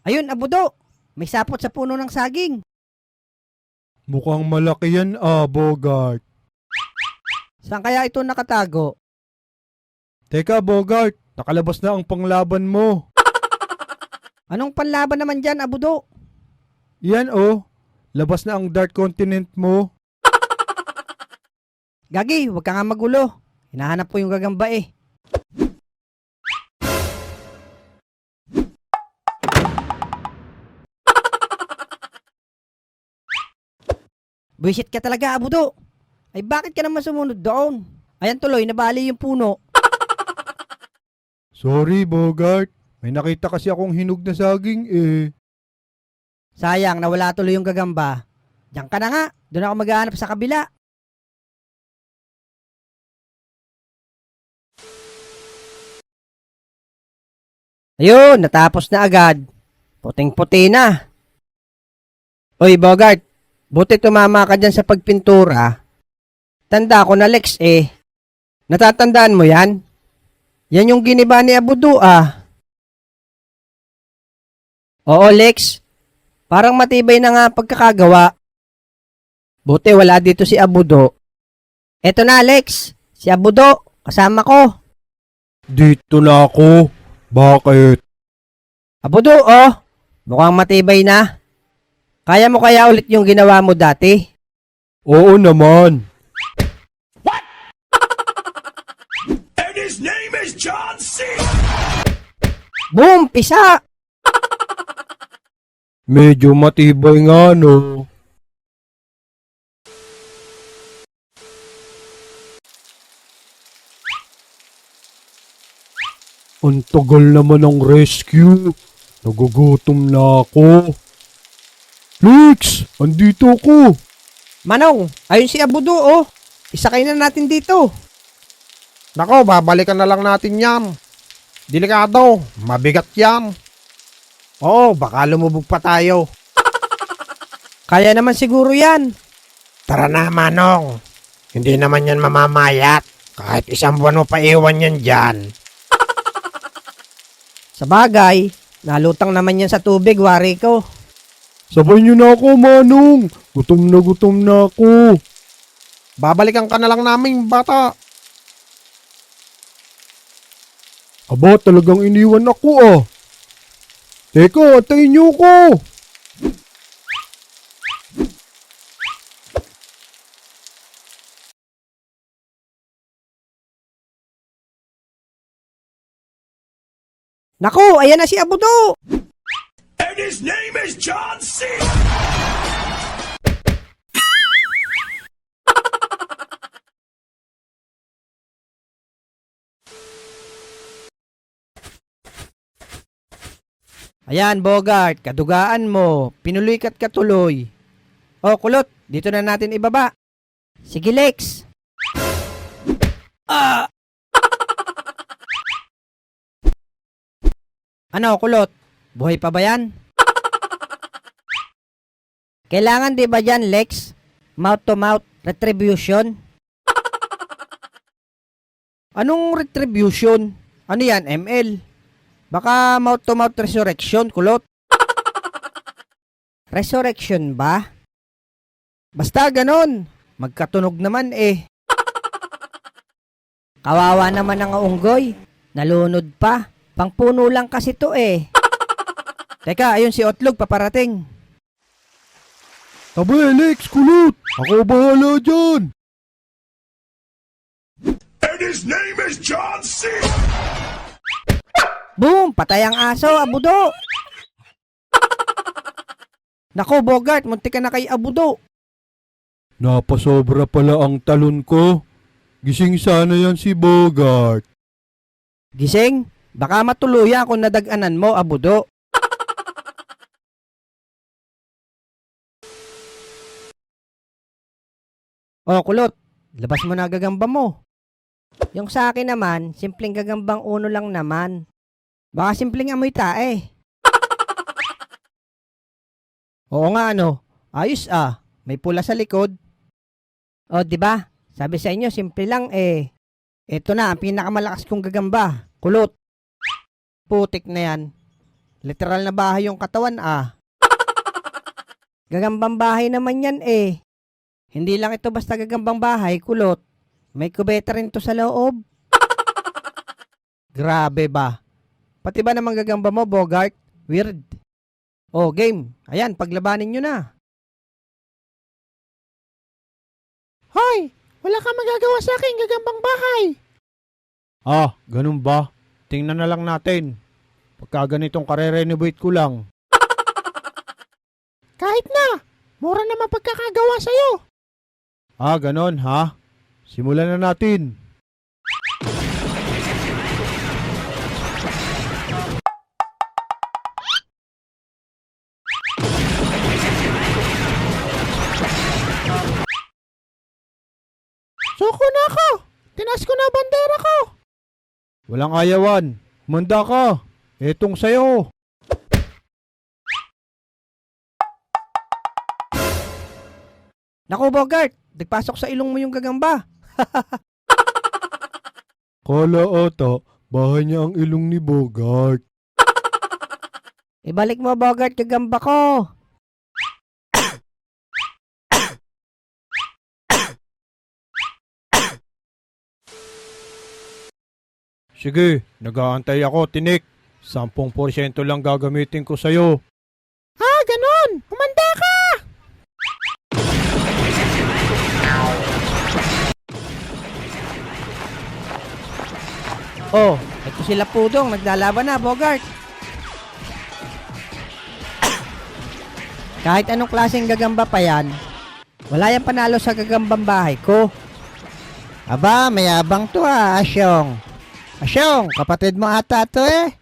Ayun, abudo. May sapot sa puno ng saging. Mukhang malaki yan Bogart. Saan kaya ito nakatago? Teka Bogart, nakalabas na ang panglaban mo. Anong panlaban naman dyan, abudo? Yan labas na ang Dark Continent mo. Gagi, huwag ka nga magulo. Hinahanap ko yung gagamba eh. Buisit ka talaga, abudo. Ay bakit ka naman sumunod doon? Ayan tuloy, nabali yung puno. Sorry Bogart, may nakita kasi akong hinog na saging Sayang, nawala tuloy yung gagamba. Diyan ka na nga, doon ako maghahanap sa kabila. Ayun, natapos na agad. Puting-puti na. Oy, Bogart, buti tumama ka dyan sa pagpintura. Tanda ko na Lex Natatandaan mo yan? Yan yung giniba ni Abudu Oo Lex, parang matibay na nga pagkakagawa. Buti wala dito si Abudo. Eto na Lex, si Abudo, kasama ko. Dito na ako. Bakit? Abudo mukhang matibay na. Kaya mo kaya ulit yung ginawa mo dati? Oo naman. And his name is John C. Boom! Pisa! Medyo matibay nga no. Ang tagal naman ng rescue. Nagugutom na ako. Lex! Andito ako. Manong, ayun si Abudo Isakay na natin dito. Nako, babalikan na lang natin yan. Delikado, mabigat yan. Oo, baka lumubog pa tayo. Kaya naman siguro yan. Tara na, Manong. Hindi naman yan mamamayat. Kahit isang buwan mo pa iwan yan dyan. Sa bagay, nalutang naman yan sa tubig, wari ko. Sabay niyo na ako, Manong. Gutom na ako. Babalikan ka na lang namin, bata. Aba, talagang iniwan ako Teka, antayin niyo ko. Naku, ayan na si Abudo. And his name is John C. Ayan, Bogart, kadugaan mo. Pinuloy ka't katuloy. Kulot, dito na natin ibaba. Sige, Lex. Ano, kulot? Buhay pa ba yan? Kailangan di ba dyan, Lex? Mouth-to-mouth retribution? Anong retribution? Ano yan, ML? Baka mouth-to-mouth resurrection, kulot. Resurrection ba? Basta ganon. Magkatunog naman Kawawa naman ang unggoy. Nalunod pa. Pangpuno lang kasi to Teka, ayun si Otlog paparating. Tabi, Lex, kulot. Ako bahala dyan. And his name is John C. Boom! Patay ang aso, Abudo! Nako, Bogart, muntik ka na kay Abudo. Napasobra pala ang talon ko. Gising sana yan si Bogart. Gising, baka matuluyan kung nadaganan mo, Abudo. Kulot, labas mo na gagamba mo. Yung sa akin naman, simpleng gagambang uno lang naman. Baka simpleng amoy tae. Oo nga ayos may pula sa likod. Di ba? Sabi sa inyo, simple lang Ito na, ang pinakamalakas kong gagamba. Kulot. Putik na yan. Literal na bahay yung katawan ah. Gagambang bahay naman yan eh. Hindi lang ito basta gagambang bahay, kulot. May kubeta rin to sa loob. Grabe ba? Pati ba namang gagamba mo, Bogart? Weird. Oh, game. Ayan, paglabanin nyo na. Hoy! Wala kang magagawa sa akin, gagambang bahay! Ah, ganun ba? Tingnan na lang natin. Pagka ganitong kare-renovate ko lang. Kahit na! Mura naman pagkakagawa sa'yo! Ah, ganon ha? Simulan na natin. Suko na ako! Tinas ko na bandera ko! Walang ayawan. Manda ka. Etong sayo. Naku, Bogart. Nagpasok sa ilong mo yung gagamba. Kala ata, bahay niya ang ilong ni Bogart. Ibalik mo, Bogart, gagamba ko. Sige, nag-aantay ako, tinik. 10% lang gagamitin ko sa'yo. Ah, ganon! Humanda ka! Oh, ito sila Pudong. Naglalaban na, Bogart. Kahit anong klaseng gagamba pa yan, wala yung panalo sa gagambang bahay ko. Aba, mayabang to Asyong. Asyong, kapatid mo ata to eh.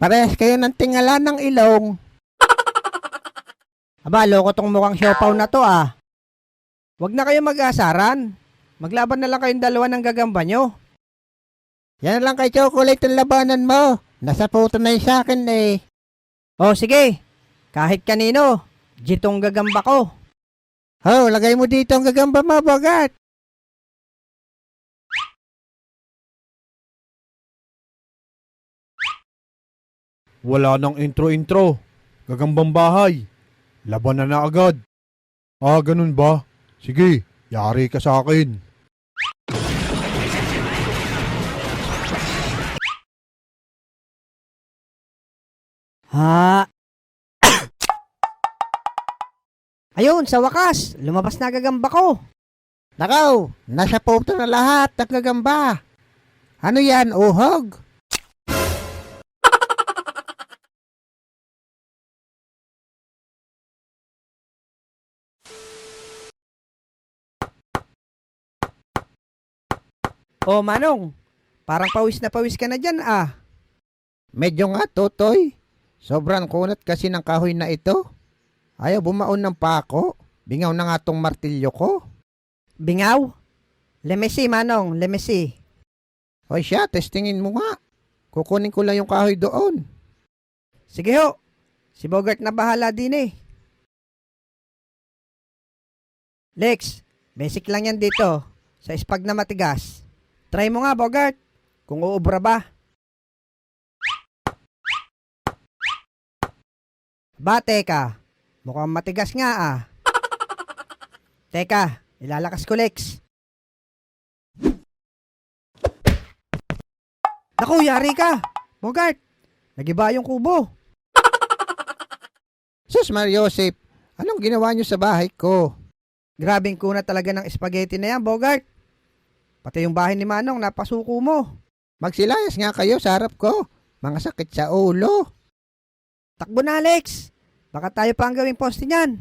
Parehas kayo ng tingala ng ilong. Aba, loko tong mukhang siopaw na to ah. Huwag na kayo mag-asaran. Maglaban na lang kayong dalawa ng gagamba nyo. Yan lang kay Chocolate ang labanan mo. Nasa puto na yung sa akin eh. Oh, sige. Kahit kanino. Jitong gagamba ko. Oh, lagay mo dito ang gagamba mo, Bogart. Wala nang intro-intro. Gagambang bahay. Laban na agad. Ah, ganun ba? Sige, yari ka sa akin. Ha? Ayun, sa wakas, lumabas na gagamba ko. Nakaw, nasa puto na lahat ng gagamba. Ano yan, uhog? Oh, Manong, parang pawis na pawis ka na dyan ah. Medyo nga, Totoy. Sobrang kunat kasi ng kahoy na ito. Ayaw bumaon ng pako. Bingaw na nga tong martilyo ko. Bingaw? Lemesi, Manong, lemesi. Hoy siya, testingin mo nga. Kukunin ko lang yung kahoy doon. Sige ho. Si Bogart na bahala din eh. Lex, basic lang yan dito. Sa ispag na matigas. Try mo nga, Bogart. Kung uubra ba. Ba, teka. Mukhang matigas nga ah. Teka, ilalakas ko, Lex. Naku, yari ka. Bogart, nagiba yung kubo. Sus, Mariosep, anong ginawa niyo sa bahay ko? Grabing kuna talaga ng spaghetti na yan, Bogart. Pati yung bahay ni Manong, napasuko mo. Magsilayas nga kayo sa harap ko. Mga sakit sa ulo. Takbo na, Alex. Baka tayo pa ang gawing poste niyan.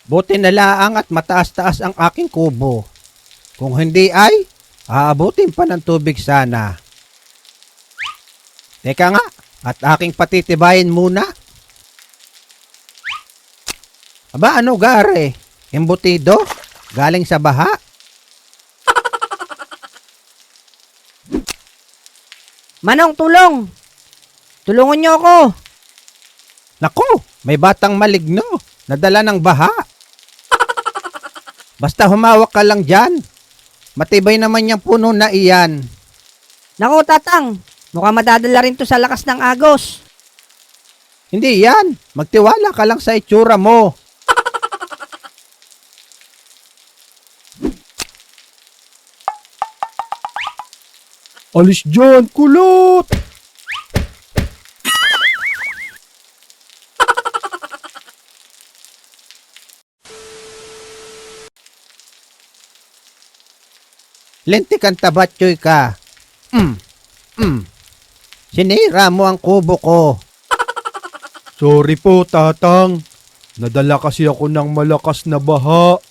Buti na laang at mataas-taas ang aking kubo. Kung hindi ay, aabutin pa ng tubig sana. Teka nga, at aking patitibayin muna. Aba, ano gare? Embutido? Galing sa baha? Manong, tulong! Tulungan niyo ako! Naku, may batang maligno. Nadala ng baha. Basta humawak ka lang dyan. Matibay naman yung puno na iyan. Nako, Tatang. Mukhang madadala rin to sa lakas ng agos. Hindi yan. Magtiwala ka lang sa itsura mo. Alis dyan, kulot! Lente kang tabatsoy ka. Sinira mo ang kubo ko. Sorry po, tatang. Nadala kasi ako ng malakas na baha.